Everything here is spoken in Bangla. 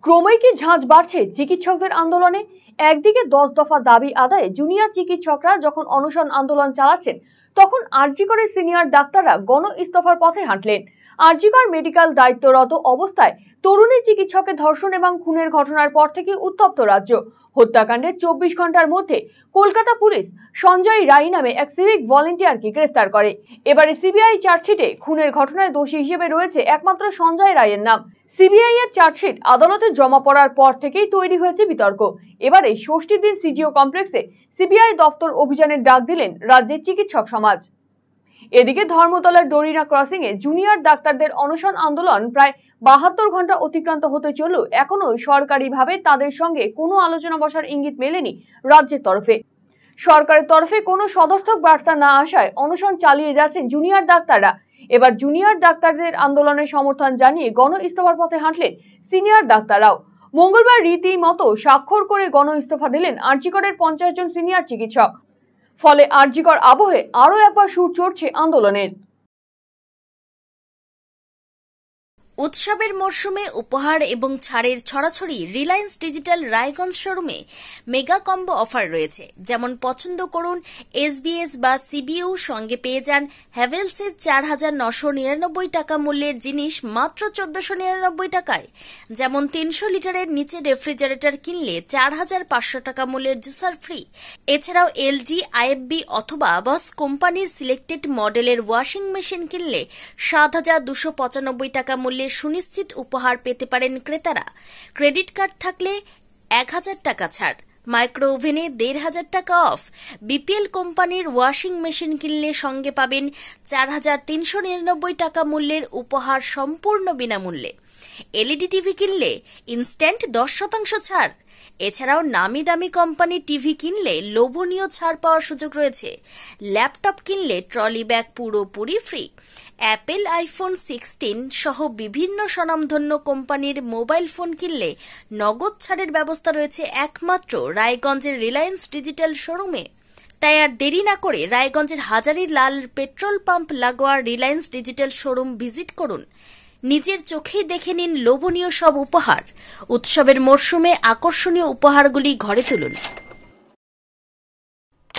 ক্রমেই কি ঝাঁজ বাড়ছে চিকিৎসকদের আন্দোলনে। একদিকে 10 দফা দাবি আদায়ে জুনিয়র চিকিৎসকরা যখন অনশন আন্দোলন চালাচ্ছেন, তখন আরজি করে সিনিয়র ডাক্তাররা গণ ইস্তফার পথে হাঁটলেন। আরজি কর মেডিকেল দায়িত্বরত অবস্থায় তরুণী চিকিৎসকের ধর্ষণ এবং খুনের ঘটনার পর থেকে উত্তপ্ত রাজ্য। হত্যাকাণ্ডের 24 ঘন্টার মধ্যে কলকাতা পুলিশ সঞ্জয় রায় নামে এক সিভিক ভলেন্টিয়ারকে গ্রেফতার করে। এবারে সিবিআই চার্জশিটে খুনের ঘটনায় দোষী হিসেবে রয়েছে একমাত্র সঞ্জয় রায়ের নাম। সিবিআই এর চার্জশিট আদালতে জমা পড়ার পর থেকেই তৈরি হয়েছে বিতর্ক। এবারে ৬০ দিন সিজিও কমপ্লেক্সে সিবিআই দফতর অভিযানের ডাক দিলেন রাজ্যের চিকিৎসক সমাজ। এদিকে ধর্মতলার ডোরিনা ক্রসিং এ জুনিয়র ডাক্তারদের অনশন আন্দোলন প্রায় 72 ঘন্টা অতিক্রান্ত হতে চললেও এখনো সরকারিভাবে তাদের সঙ্গে কোনো আলোচনা বসার ইঙ্গিত মেলেনি রাজ্যের তরফে। সরকারের তরফে কোনো সদর্থক বার্তা না আসায় অনশন চালিয়ে যাচ্ছেন জুনিয়র ডাক্তাররা। এবার জুনিয়র ডাক্তারদের আন্দোলনের সমর্থন জানিয়ে গণ ইস্তফার পথে হাঁটলেন সিনিয়র ডাক্তাররাও। মঙ্গলবার রীতিমতো স্বাক্ষর করে গণ ইস্তফা দিলেন আরজি করের 50 জন সিনিয়র চিকিৎসক। ফলে আরজি কর আবহে আরো একবার সুর চড়ছে আন্দোলনের। উৎসবের মরশুমে উপহার এবং ছাড়ের ছড়াছড়ি রিলায়েন্স ডিজিটাল রায়গঞ্জ শোরুমে মেগা কম্বো অফার রয়েছে। যেমন পছন্দ করুন এসবিএস বা সিবিইউ, সঙ্গে পেয়ে যান হ্যাভেলসের 4,999 টাকা মূল্যের জিনিস মাত্র 1,499 টাকায়। যেমন 300 লিটারের নিচে রেফ্রিজারেটর কিনলে 4,500 টাকা মূল্যের জুসার ফ্রি। এছাড়াও এলজি, আইএফবি অথবা বস কোম্পানির সিলেক্টেড মডেলের ওয়াশিং মেশিন কিনলে 7,295 টাকা মূল্যের সুনিশ্চিত উপহার পেতে পারেন ক্রেতারা। ক্রেডিট কার্ড থাকলে 1,000 টাকা ছাড়, মাইক্রো ওভেনে 1,500 টাকা অফ। বিপিএল কোম্পানির ওয়াশিং মেশিন কিনলে সঙ্গে পাবেন 4,399 টাকা মূল্যের উপহার সম্পূর্ণ বিনামূল্যে। এলইডি টিভি কিনলে ইনস্ট্যান্ট 10% ছাড়। এছাড়াও নামি দামি কোম্পানি টিভি কিনলে লোভনীয় ছাড় পাওয়ার সুযোগ রয়েছে। ল্যাপটপ কিনলে ট্রলি ব্যাগ পুরোপুরি ফ্রি। অ্যাপেল আইফোন 16 সহ বিভিন্ন স্বনামধন্য কোম্পানির মোবাইল ফোন কিনলে নগদ ছাড়ের ব্যবস্থা রয়েছে একমাত্র রায়গঞ্জের রিলায়েন্স ডিজিটাল শোরুমে। তাই আর দেরি না করে রায়গঞ্জের হাজারি লাল পেট্রোল পাম্প লাগোয়া রিলায়েন্স ডিজিটাল শোরুম ভিজিট করুন। নিজের চোখেই দেখে নিন লোভনীয় সব উপহার। উৎসবের মরশুমে আকর্ষণীয় উপহারগুলি ঘরে তুলুন।